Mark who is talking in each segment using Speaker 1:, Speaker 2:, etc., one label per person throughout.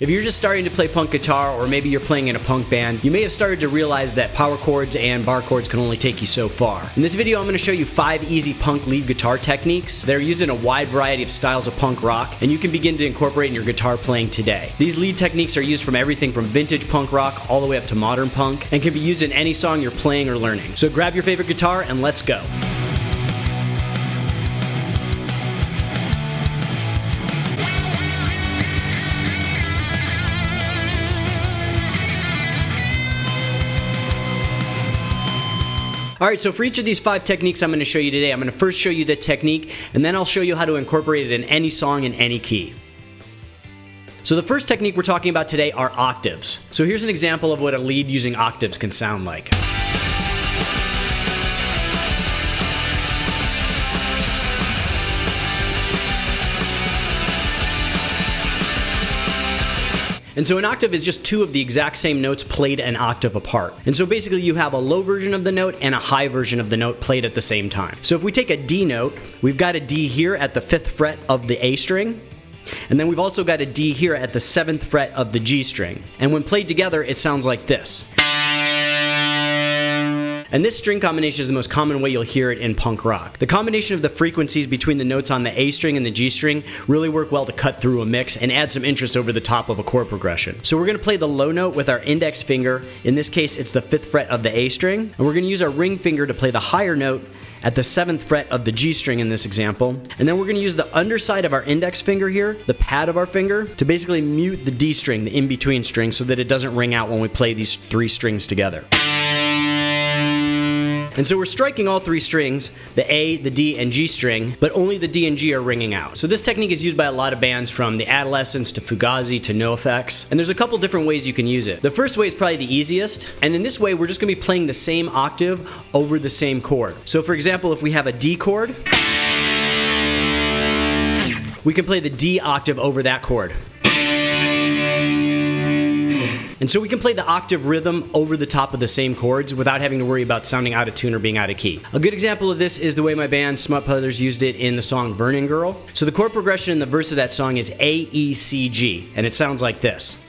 Speaker 1: If you're just starting to play punk guitar, or maybe you're playing in a punk band, you may have started to realize that power chords and bar chords can only take you so far. In this video, I'm going to show you 5 easy punk lead guitar techniques that are used in a wide variety of styles of punk rock, and you can begin to incorporate in your guitar playing today. These lead techniques are used from everything from vintage punk rock all the way up to modern punk, and can be used in any song you're playing or learning. So grab your favorite guitar and let's go. Alright, so for each of these 5 techniques I'm going to show you today, I'm going to first show you the technique, and then I'll show you how to incorporate it in any song in any key. So the first technique we're talking about today are octaves. So here's an example of what a lead using octaves can sound like. And so an octave is just 2 of the exact same notes played an octave apart. And so basically you have a low version of the note and a high version of the note played at the same time. So if we take a D note, we've got a D here at the 5th fret of the A string, and then we've also got a D here at the 7th fret of the G string. And when played together, it sounds like this. And this string combination is the most common way you'll hear it in punk rock. The combination of the frequencies between the notes on the A string and the G string really work well to cut through a mix and add some interest over the top of a chord progression. So we're going to play the low note with our index finger. In this case, it's the 5th fret of the A string. And we're going to use our ring finger to play the higher note at the 7th fret of the G string in this example. And then we're going to use the underside of our index finger here, the pad of our finger, to basically mute the D string, the in-between string, so that it doesn't ring out when we play these 3 strings together. And so we're striking all 3 strings, the A, the D, and G string, but only the D and G are ringing out. So this technique is used by a lot of bands, from the Adolescents to Fugazi to NoFX, and there's a couple different ways you can use it. The first way is probably the easiest, and in this way we're just going to be playing the same octave over the same chord. So for example, if we have a D chord, we can play the D octave over that chord. And so we can play the octave rhythm over the top of the same chords without having to worry about sounding out of tune or being out of key. A good example of this is the way my band Smut Brothers used it in the song Vernon Girl. So the chord progression in the verse of that song is A, E, C, G, and it sounds like this.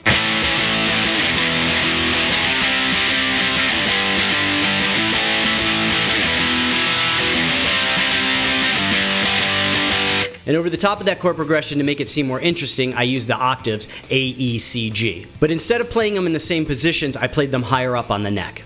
Speaker 1: And over the top of that chord progression, to make it seem more interesting, I used the octaves A, E, C, G. But instead of playing them in the same positions, I played them higher up on the neck.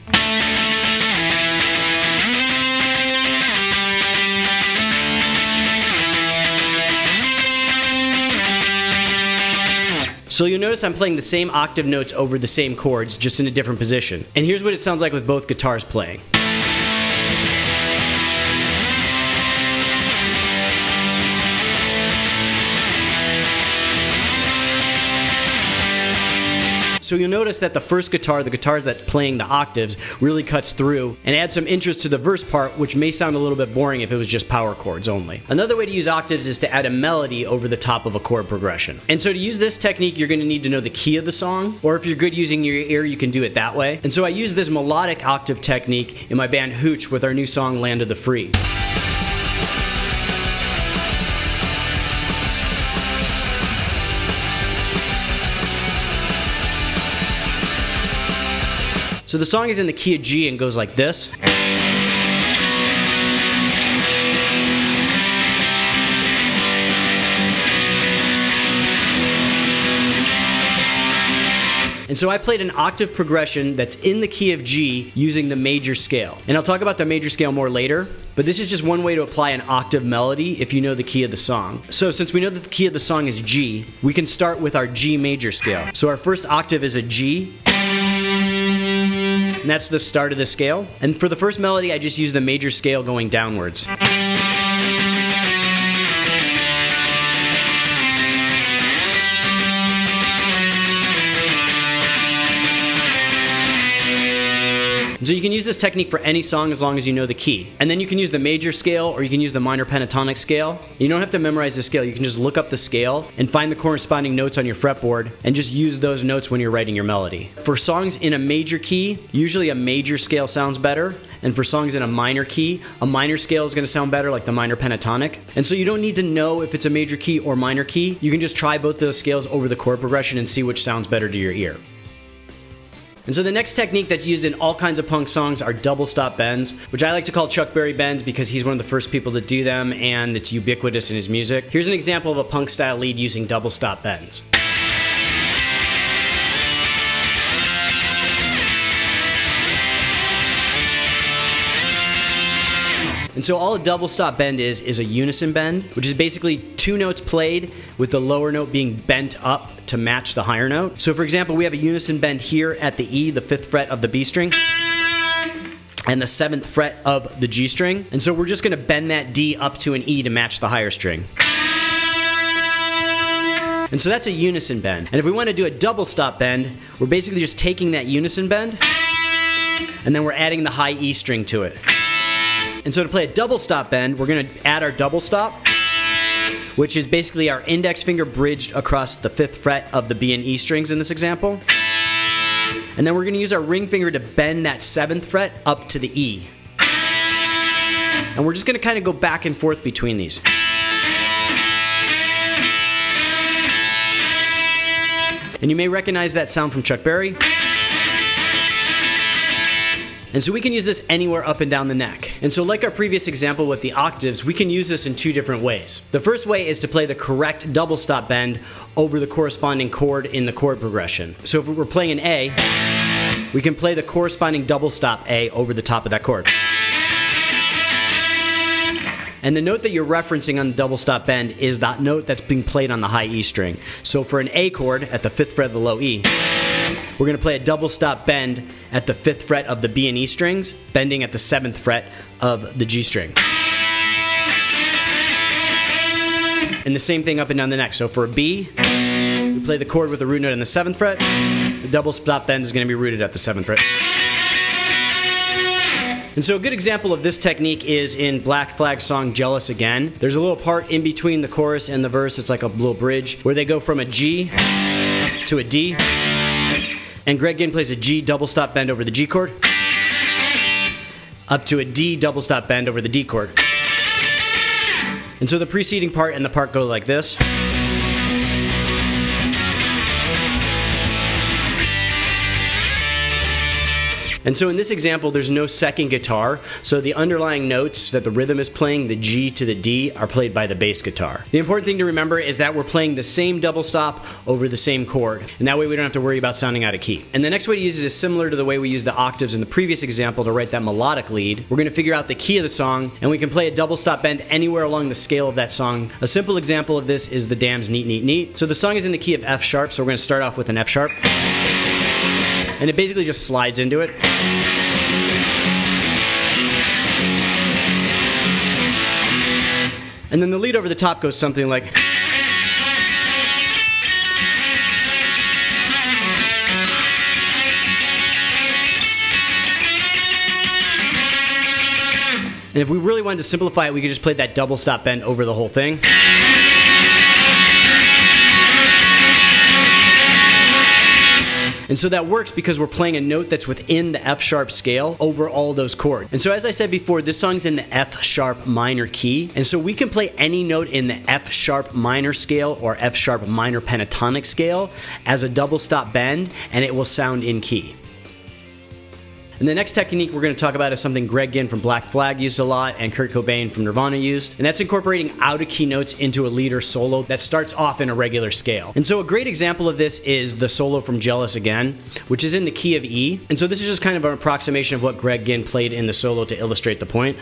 Speaker 1: So you'll notice I'm playing the same octave notes over the same chords, just in a different position. And here's what it sounds like with both guitars playing. So you'll notice that the first guitar, the guitars that's playing the octaves, really cuts through and adds some interest to the verse part, which may sound a little bit boring if it was just power chords only. Another way to use octaves is to add a melody over the top of a chord progression. And so to use this technique, you're going to need to know the key of the song, or if you're good using your ear, you can do it that way. And so I use this melodic octave technique in my band Hooch with our new song Land of the Free. So the song is in the key of G and goes like this. And so I played an octave progression that's in the key of G using the major scale. And I'll talk about the major scale more later, but this is just one way to apply an octave melody if you know the key of the song. So since we know that the key of the song is G, we can start with our G major scale. So our first octave is a G, and that's the start of the scale. And for the first melody, I just use the major scale going downwards. So you can use this technique for any song as long as you know the key. And then you can use the major scale or you can use the minor pentatonic scale. You don't have to memorize the scale. You can just look up the scale and find the corresponding notes on your fretboard and just use those notes when you're writing your melody. For songs in a major key, usually a major scale sounds better, And for songs in a minor key, a minor scale is going to sound better, like the minor pentatonic. And so you don't need to know if it's a major key or minor key. You can just try both of those scales over the chord progression and see which sounds better to your ear. And so the next technique that's used in all kinds of punk songs are double stop bends, which I like to call Chuck Berry bends because he's one of the first people to do them and it's ubiquitous in his music. Here's an example of a punk style lead using double stop bends. And so all a double stop bend is a unison bend, which is basically two notes played with the lower note being bent up to match the higher note. So for example, we have a unison bend here at the E, the 5th fret of the B string, and the 7th fret of the G string. And so we're just gonna bend that D up to an E to match the higher string. And so that's a unison bend. And if we want to do a double stop bend, we're basically just taking that unison bend and then we're adding the high E string to it. And so to play a double stop bend, we're going to add our double stop, which is basically our index finger bridged across the 5th fret of the B and E strings in this example. And then we're going to use our ring finger to bend that 7th fret up to the E. And we're just going to kind of go back and forth between these. And you may recognize that sound from Chuck Berry. And so we can use this anywhere up and down the neck. And so like our previous example with the octaves, we can use this in two different ways. The first way is to play the correct double stop bend over the corresponding chord in the chord progression. So if we're playing an A, we can play the corresponding double stop A over the top of that chord. And the note that you're referencing on the double stop bend is that note that's being played on the high E string. So for an A chord at the 5th fret of the low E, we're going to play a double stop bend at the 5th fret of the B and E strings, bending at the 7th fret of the G string. And the same thing up and down the neck. So for a B, we play the chord with the root note in the 7th fret. The double stop bend is going to be rooted at the 7th fret. And so a good example of this technique is in Black Flag's song Jealous Again. There's a little part in between the chorus and the verse, it's like a little bridge, where they go from a G to a D. And Greg Ginn plays a G double stop bend over the G chord, up to a D double stop bend over the D chord. And so the preceding part and the part go like this. And so in this example, there's no second guitar, so the underlying notes that the rhythm is playing, the G to the D, are played by the bass guitar. The important thing to remember is that we're playing the same double stop over the same chord, and that way we don't have to worry about sounding out of key. And the next way to use it is similar to the way we used the octaves in the previous example to write that melodic lead. We're going to figure out the key of the song, and we can play a double stop bend anywhere along the scale of that song. A simple example of this is the Damned's Neat Neat Neat. So the song is in the key of F sharp, so we're going to start off with an F sharp. And it basically just slides into it. And then the lead over the top goes something like. And if we really wanted to simplify it, we could just play that double stop bend over the whole thing. And so that works because we're playing a note that's within the F sharp scale over all those chords. And so as I said before, this song's in the F sharp minor key. And so we can play any note in the F sharp minor scale or F sharp minor pentatonic scale as a double stop bend, and it will sound in key. And the next technique we're going to talk about is something Greg Ginn from Black Flag used a lot and Kurt Cobain from Nirvana used, and that's incorporating out-of-key notes into a lead or solo that starts off in a regular scale. And so a great example of this is the solo from Jealous Again, which is in the key of E. And so this is just kind of an approximation of what Greg Ginn played in the solo to illustrate the point.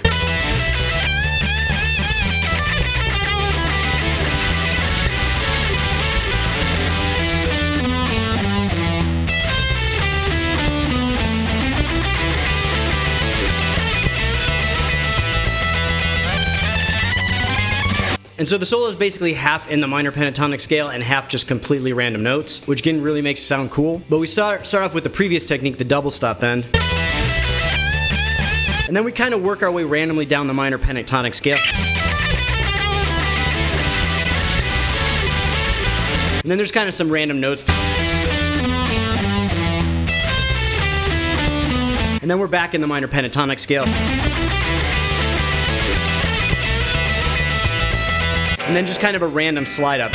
Speaker 1: And so the solo is basically half in the minor pentatonic scale and half just completely random notes, which again really makes it sound cool. But we start off with the previous technique, the double stop bend. And then we kind of work our way randomly down the minor pentatonic scale. And then there's kind of some random notes. and then we're back in the minor pentatonic scale. And then just kind of a random slide up.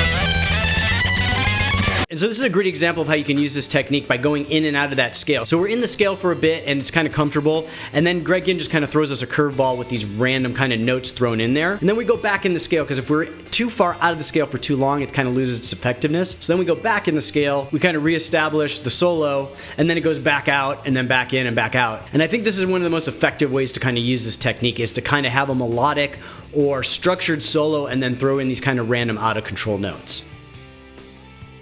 Speaker 1: And so this is a great example of how you can use this technique by going in and out of that scale. So we're in the scale for a bit and it's kind of comfortable, and then Greg Ginn just kind of throws us a curveball with these random kind of notes thrown in there. And then we go back in the scale, because if we're too far out of the scale for too long, it kind of loses its effectiveness. So then we go back in the scale, we kind of reestablish the solo, and then it goes back out and then back in and back out. And I think this is one of the most effective ways to kind of use this technique, is to kind of have a melodic or structured solo and then throw in these kind of random out of control notes.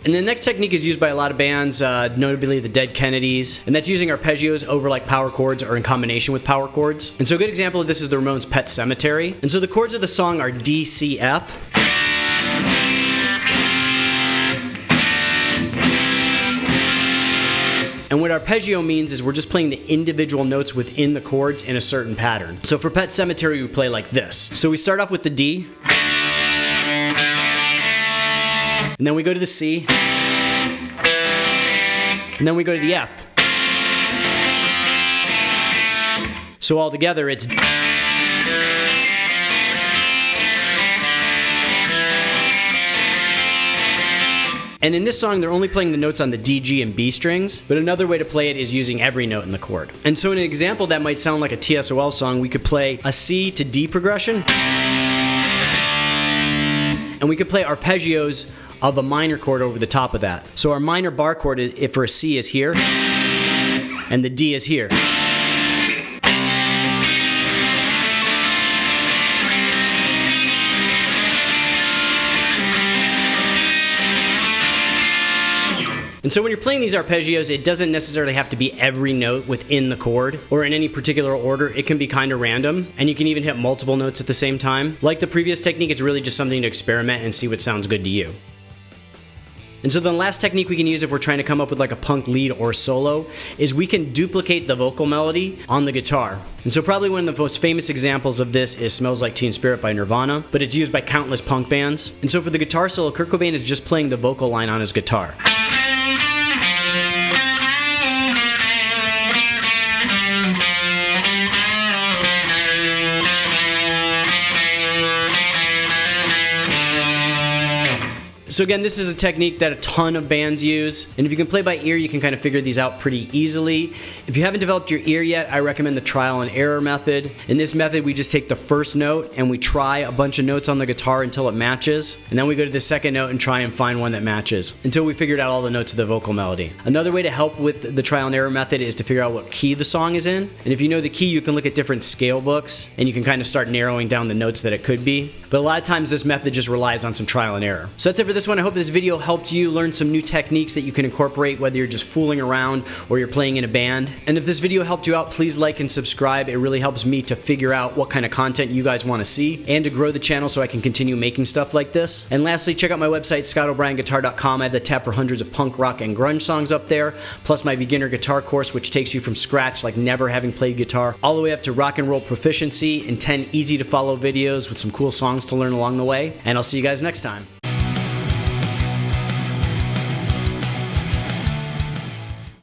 Speaker 1: And the next technique is used by a lot of bands, notably the Dead Kennedys, and that's using arpeggios over like power chords or in combination with power chords. And so a good example of this is the Ramones' Pet Sematary. And so the chords of the song are D, C, F. And what arpeggio means is we're just playing the individual notes within the chords in a certain pattern. So for Pet Sematary, we play like this. So we start off with the D, and then we go to the C, and then we go to the F. So all together it's... And in this song, they're only playing the notes on the D, G, and B strings, but another way to play it is using every note in the chord. And so in an example that might sound like a TSOL song, we could play a C to D progression, and we could play arpeggios of a minor chord over the top of that. So our minor bar chord, if for a C, is here, and the D is here. And so when you're playing these arpeggios, it doesn't necessarily have to be every note within the chord or in any particular order. It can be kind of random, and you can even hit multiple notes at the same time. Like the previous technique, it's really just something to experiment and see what sounds good to you. And so the last technique we can use if we're trying to come up with like a punk lead or solo is we can duplicate the vocal melody on the guitar. And so probably one of the most famous examples of this is Smells Like Teen Spirit by Nirvana, but it's used by countless punk bands. And so for the guitar solo, Kurt Cobain is just playing the vocal line on his guitar. So again, this is a technique that a ton of bands use, and if you can play by ear, you can kind of figure these out pretty easily. If you haven't developed your ear yet, I recommend the trial and error method. In this method, we just take the first note and we try a bunch of notes on the guitar until it matches, and then we go to the second note and try and find one that matches until we figured out all the notes of the vocal melody. Another way to help with the trial and error method is to figure out what key the song is in, and if you know the key, you can look at different scale books and you can kind of start narrowing down the notes that it could be. But a lot of times this method just relies on some trial and error. So that's it for this one. I hope this video helped you learn some new techniques that you can incorporate whether you're just fooling around or you're playing in a band. And if this video helped you out, please like and subscribe. It really helps me to figure out what kind of content you guys want to see and to grow the channel so I can continue making stuff like this. And lastly, check out my website, scottobryanguitar.com. I have the tab for hundreds of punk, rock, and grunge songs up there, plus my beginner guitar course, which takes you from scratch, like never having played guitar, all the way up to rock and roll proficiency, and 10 easy to follow videos with some cool songs to learn along the way. And I'll see you guys next time.